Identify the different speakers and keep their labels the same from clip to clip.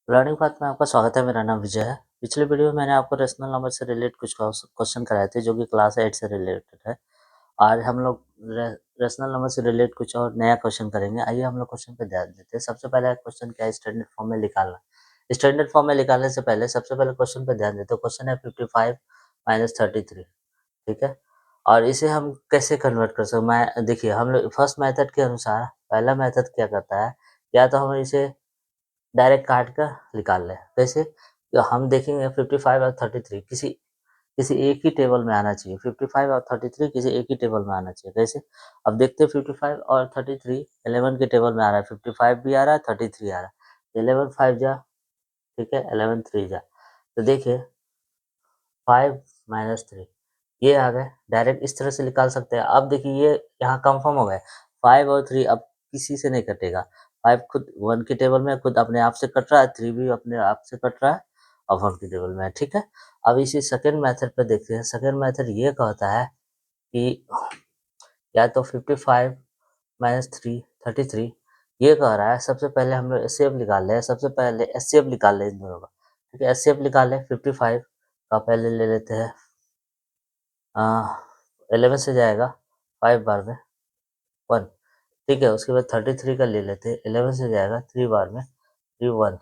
Speaker 1: Learning path में आपका स्वागत है। मेरा नाम विजय है। पिछले वीडियो में मैंने आपको रेशनल नंबर से रिलेटेड कुछ क्वेश्चन कराए थे जो कि क्लास 8 से रिलेटेड है। आज हम लोग रेशनल नंबर से रिलेटेड कुछ और नया क्वेश्चन करेंगे। आइए हम लोग क्वेश्चन पे ध्यान देते हैं। सबसे पहला क्वेश्चन क्या है, स्टैंडर्ड फॉर्म में निकालना। स्टैंडर्ड फॉर्म में निकालने से पहले सबसे पहले क्वेश्चन पे ध्यान देते हैं। क्वेश्चन है 55 माइनस 33, ठीक है। और इसे हम कैसे कन्वर्ट कर सकते हैं? मैं देखिए, हम लोग फर्स्ट मेथड के अनुसार पहला मेथड क्या करता है, या तो हम इसे डायरेक्ट काट कर निकाल लें। कैसे? तो हम देखेंगे 55 और 33 किसी किसी एक ही टेबल में आना चाहिए। 55 और 33 किसी एक ही टेबल में आना चाहिए। कैसे? अब देखते हैं 55 और 33 11 के टेबल में आ रहा है। 55 भी आ रहा है, 33 आ रहा है। 11 5 जा, ठीक है, 11 3 जा। तो देखिए 5 माइनस 3 ये आ गए। डायरेक्ट इस तरह से निकाल सकते हैं। अब देखिए ये यहाँ कंफर्म हो गए। 5 और 3 अब किसी से नहीं कटेगा। 5 खुद 1 के टेबल में खुद अपने आप से कट रहा है, 3 भी अपने आप से कट रहा है और 1 के टेबल में है, ठीक है। अब इसी सेकंड मेथड पे देखते हैं। सेकंड मेथड ये कहता है कि या तो 55 माइनस 3 33 ये कह रहा है। सबसे पहले हम लोग एचसीएफ निकाल लें। सबसे पहले एचसीएफ निकाल लें इन दोनों का, ठीक है। एचसीएफ निकाल लें। 55 का पहले ले लेते हैं। 11 से जाएगा 5 बार में 1, ठीक है। उसके बाद 33 का ले लेते हैं। 11 से जाएगा 3 बार में 3 1,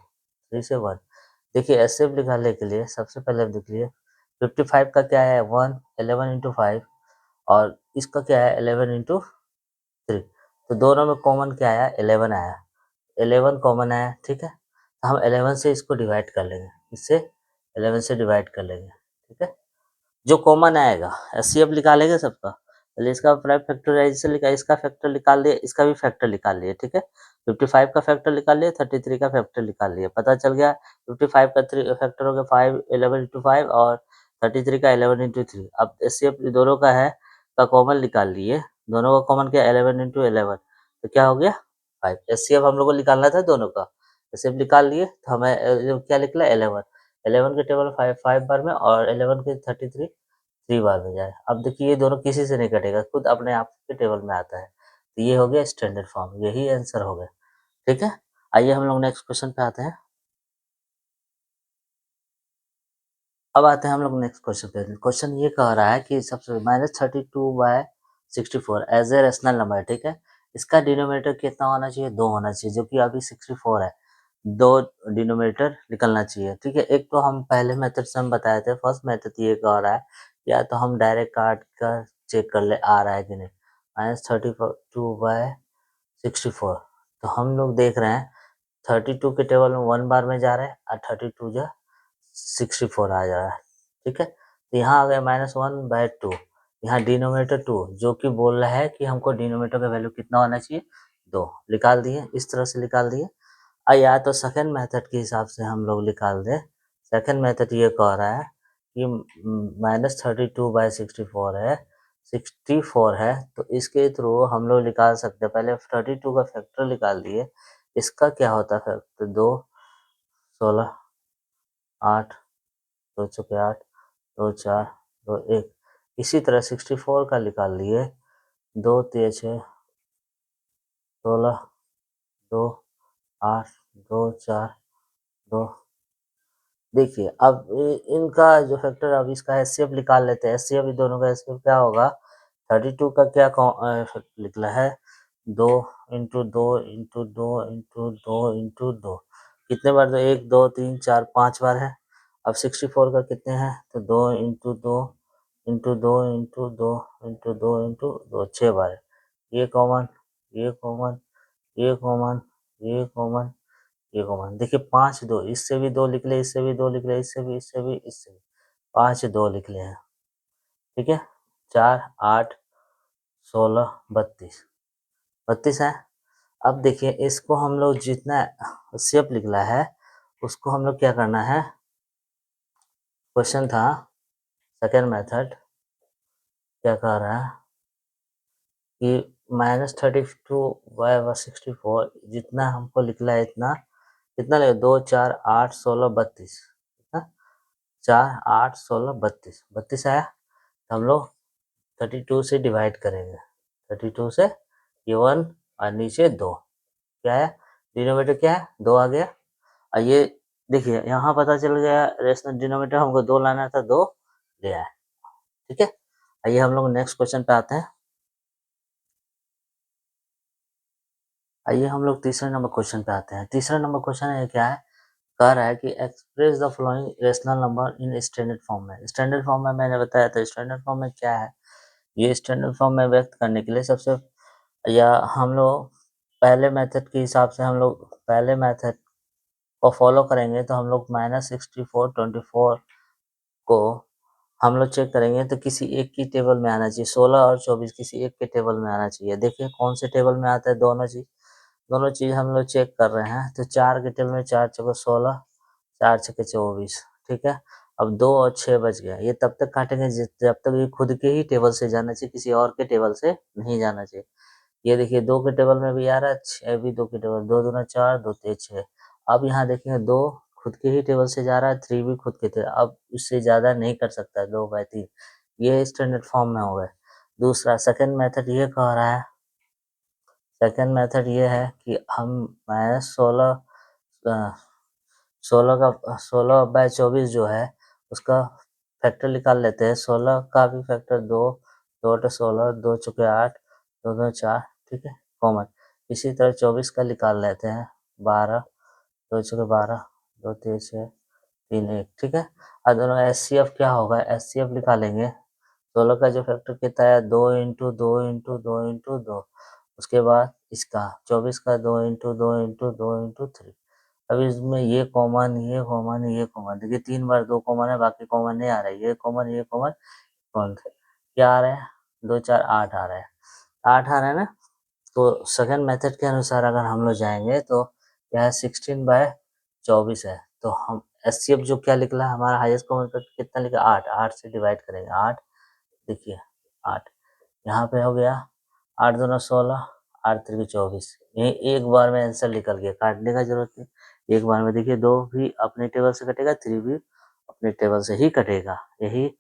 Speaker 1: 3 से 1। देखिए एचसीएफ निकालने के लिए सबसे पहले देख लीजिए 55 का क्या है 1, 11 इंटू 5 और इसका क्या है 11 इंटू 3। तो दोनों में कॉमन क्या आया 11 आया। 11 कॉमन आया, ठीक है। तो हम 11 से इसको डिवाइड कर लेंगे। इससे 11 से डिवाइड कर लेंगे, ठीक है। जो कॉमन आएगा एचसीएफ निकालेंगे सबका। पहले इसका प्राइम फैक्टराइजेशन निकाल, इसका फैक्टर निकाल लिए, इसका भी फैक्टर निकाल लिए, ठीक है। 55 का फैक्टर निकाल लिए, 33 का फैक्टर निकाल लिए। पता चल गया 55 का फैक्टर हो गया 5 11 इंटू 5 और 33 का 11 इंटू 3। अब एचसीएफ दोनों का है का कॉमन निकाल लिए। दोनों का कॉमन क्या 11 इंटू 11, तो क्या हो गया 5। एचसीएफ हम लोग को निकालना था दोनों का। एचसीएफ निकाल लिए तो हमें क्या निकला 11। 11 के टेबल 5 5 बार में और 11 के 33 3 बार में जाए। अब देखिए ये दोनों किसी से नहीं कटेगा, खुद अपने आप के टेबल में आता है। तो ये हो गया स्टैंडर्ड फॉर्म, यही आंसर हो गया, ठीक है। आइए हम लोग नेक्स्ट क्वेश्चन पे आते हैं। अब आते हैं हम लोग नेक्स्ट क्वेश्चन पे। क्वेश्चन ये कह रहा है कि सबसे -32/64 एज ए रेशनल नंबर, ठीक है। इसका डिनोमिनेटर कितना होना चाहिए 2 होना चाहिए, जो कि अभी 64 है। 2 डिनोमिनेटर निकलना चाहिए, ठीक है। एक तो हम पहले मेथड से हम बताए थे। फर्स्ट मेथड ये कह रहा है या तो हम डायरेक्ट काट कर चेक कर ले आ रहा है कि नहीं। -32/64 तो हम लोग देख रहे हैं 32 के टेबल में 1 बार में जा रहा है और 32 जा 64 आ जा रहा है, ठीक है। तो यहाँ आ गया -1/2। यहाँ डिनोमिनेटर 2 जो कि बोल रहा है कि हमको डिनोमिनेटर का वैल्यू कितना होना चाहिए 2 निकाल दिए। इस तरह से निकाल दिए। या तो सेकंड मेथड के हिसाब से हम लोग निकाल दें। सेकंड मेथड ये कह रहा है कि -32/64 है, 64 है, तो इसके थ्रू हम लोग निकाल सकते हैं। पहले 32 का फैक्टर निकाल दिए। इसका क्या होता है फैक्टर 2 16 8 2 चौके 8 2 4 2 1। इसी तरह 64 का निकाल लिए। 2 3 6 16 2 8 2 4 2। देखिए अब इनका जो फैक्टर, अब इसका एचसीएफ निकाल लेते हैं। एचसीएफ दोनों का एचसीएफ क्या होगा 32 का क्या निकला है 2 इंटू 2 इंटू 2 इंटू 2 इंटू 2। कितने बार? तो 1 2 3 4 5 बार है। अब 64 का कितने हैं तो 2 into 2 into 2 into 2 into 2 into 2 6 बार है। ये कॉमन, ये कॉमन, ये कॉमन, ये कॉमन, ये कॉमन। देखिए 5 2 इससे भी 2 निकले, इससे भी 2 निकले, इससे भी, इससे भी, इससे भी 5 2 निकले हैं, ठीक है। 4 8 16 32 32 है। अब देखिए इसको हम लोग जितना शेप निकला है उसको हम लोग क्या करना है। क्वेश्चन था सेकेंड मेथड क्या कह रहा है कि -32/64 जितना हमको निकला है इतना कितना लगे 2 4 8 16 32 कितना 4 8 16 32 32 आया। तो हम लोग 32 से डिवाइड करेंगे। 32 से ये 1 और नीचे 2 क्या है डिनोमिनेटर क्या है 2 आ गया। और ये देखिए यहाँ पता चल गया रेशनल डिनोमिनेटर हमको 2 लाना था, 2 ले आए, ठीक है। आइए हम लोग नेक्स्ट क्वेश्चन पे आते हैं। आइए हम लोग तीसरे नंबर क्वेश्चन पे आते हैं। तीसरा नंबर क्वेश्चन है क्या है, कह रहा है कि express the following rational number in standard form में। स्टैंडर्ड फॉर्म में मैंने बताया था, स्टैंडर्ड फॉर्म में क्या है, ये स्टैंडर्ड फॉर्म में व्यक्त करने के लिए सबसे या हम लोग पहले मेथड के हिसाब से हम लोग पहले मेथड को फॉलो करेंगे तो हम लोग -64 को हम लोग चेक करेंगे तो किसी एक की टेबल में आना चाहिए। 16 और 24 किसी एक के टेबल में आना चाहिए। देखिए कौन से टेबल में आता है, दोनों चीज़ हम लोग चेक कर रहे हैं। तो 4 के टेबल में 4 चौके 16, 4 छक्के 24, ठीक है। अब 2 और 6 बच गया। ये तब तक काटेंगे जब तक ये खुद के ही टेबल से जाना चाहिए, किसी और के टेबल से नहीं जाना चाहिए। ये देखिए 2 के टेबल में भी आ रहा है, 6 भी 2 के टेबल, 2 दूना 4, 2 तेज 6। अब यहाँ देखेंगे 2 खुद के ही टेबल से जा रहा है, 3 भी खुद के थे। अब उससे ज़्यादा नहीं कर सकता है 2/3। ये स्टैंडर्ड फॉर्म में हो गए। दूसरा सेकंड मेथड ये कह रहा है, सेकंड मेथड ये है कि हम -16 16/24 जो है उसका फैक्टर निकाल लेते हैं। 16 का भी फैक्टर 2, 2 × 16, 2 चौके 8, 2 दूनी 4, ठीक है, कॉमन। इसी तरह 24 का निकाल लेते हैं, 12, 2 चौके 12, 2 तेज 6, 3 1, ठीक है। अब दोनों एचसीएफ क्या होगा, एचसीएफ निकालेंगे। 16 का जो फैक्टर कितना है, 2 × 2 × 2 × 2, उसके बाद इसका 24 का 2 × 2 × 2 × 3। अब इसमें ये कॉमन, ये कॉमन, ये कॉमन, देखिए 3 बार 2 कॉमन है, बाकी कॉमन नहीं आ रहा है। ये कॉमन, ये कॉमन, कौन क्या आ रहा है, 2 4 8 आ रहा है, 8 आ रहा है ना। तो सेकंड मेथड के अनुसार अगर हम लोग जाएंगे तो क्या है, 16/24 है। तो हम एचसीएफ जो क्या निकला हमारा हाईएस्ट कॉमन फैक्टर कितना लिखा, 8, 8 से डिवाइड करेंगे, 8, देखिए 8 यहाँ पे हो गया, 8 दूना 16, 8 तिरके 24। यही एक बार में आंसर निकल गया, काटने का जरूरत नहीं, एक बार में। देखिए 2 भी अपने टेबल से कटेगा, 3 भी अपने टेबल से ही कटेगा। यही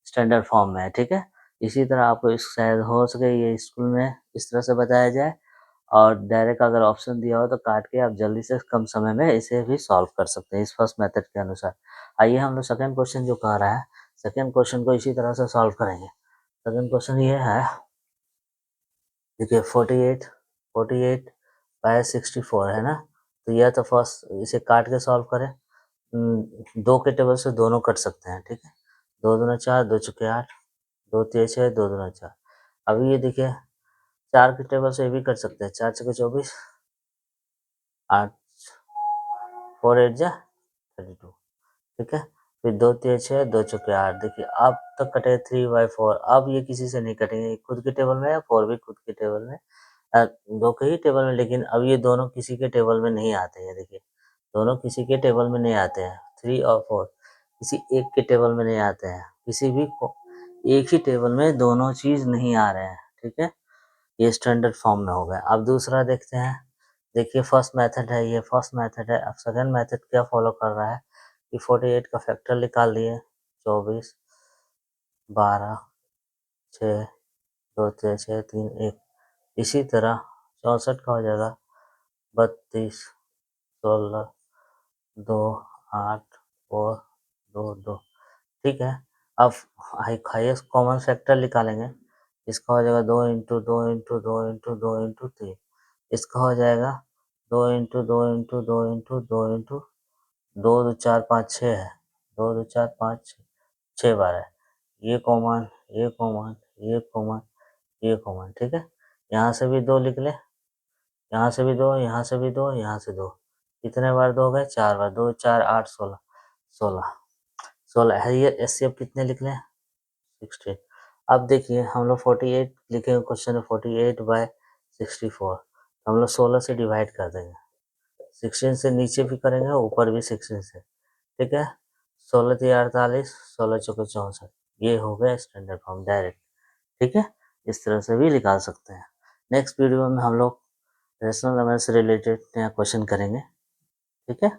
Speaker 1: स्टैंडर्ड फॉर्म में है, ठीक है। इसी तरह आपको शायद हो सके ये स्कूल में इस तरह से बताया जाए, और डायरेक्ट अगर ऑप्शन दिया हो तो काट के आप जल्दी से कम समय में इसे भी सॉल्व कर सकते हैं इस फर्स्ट मेथड के अनुसार। आइए हम लोग सेकंड क्वेश्चन जो कह रहा है, सेकंड क्वेश्चन को इसी तरह से सॉल्व करेंगे। सेकंड क्वेश्चन ये है, देखिए 48/64 है ना। तो यह तो फर्स्ट इसे काट के सॉल्व करें। 2 के टेबल से दोनों कट सकते हैं, ठीक है। 2 दूना 4, 2 चौके 8, 2 तेज 6, 2 दूना 4। अभी ये देखिए 4 के टेबल से ये भी कट सकते हैं, 4 छक्के 24, 8 4 8 जा 32, ठीक है। फिर 2 तेज 6, 2 चौके 8, देखिए अब तक कटे 3/4। अब ये किसी से नहीं कटेंगे, खुद के टेबल में है, 4 भी खुद के टेबल में, 2 के ही टेबल में। लेकिन अब ये दोनों किसी के टेबल में नहीं आते हैं, देखिए दोनों किसी के टेबल में नहीं आते हैं। 3 और 4 किसी एक के टेबल में नहीं आते हैं, किसी भी एक ही टेबल में दोनों चीज नहीं आ रहे हैं, ठीक है। ये स्टैंडर्ड फॉर्म में हो गया। अब दूसरा देखते हैं, देखिए फर्स्ट मेथड है, ये फर्स्ट मेथड है। अब सेकंड मेथड क्या फॉलो कर रहा है कि 48 का फैक्टर निकाल लिए, 24, 12, 6, 2 6 6 3 1। इसी तरह 64 का हो जाएगा 32, 16, 2 8 4 2 2, ठीक है। अब हाईएस्ट कॉमन फैक्टर निकालेंगे। इसका हो जाएगा 2 × 2 × 2 × 2 × 3। इसका हो जाएगा 2 × 2 × 2 × 2 × 2 2 4 5 6 है, 2 2 4 5 6 बार है। ये कॉमन, ये कॉमन, ये कॉमन, ये कॉमन, ठीक है। यहाँ से भी 2 लिख ले, यहाँ से भी 2, यहाँ से भी 2, यहाँ से 2। कितने बार 2 गए, 4 बार। 2 4 8 16, 16 16 है। ये एचसीएफ कितने लिख लें, 16। अब देखिए हम लोग 48 लिखे हुए क्वेश्चन है, 48/64। हम लोग 16 से डिवाइड कर देंगे, 16 से नीचे भी करेंगे, ऊपर भी 16 से, ठीक है। 16 3 48, 16 चौके 64। ये हो गया स्टैंडर्ड फॉर्म डायरेक्ट, ठीक है। इस तरह से भी निकाल सकते हैं। नेक्स्ट वीडियो में हम लोग रेशनल नंबर से रिलेटेड नया क्वेश्चन करेंगे, ठीक है।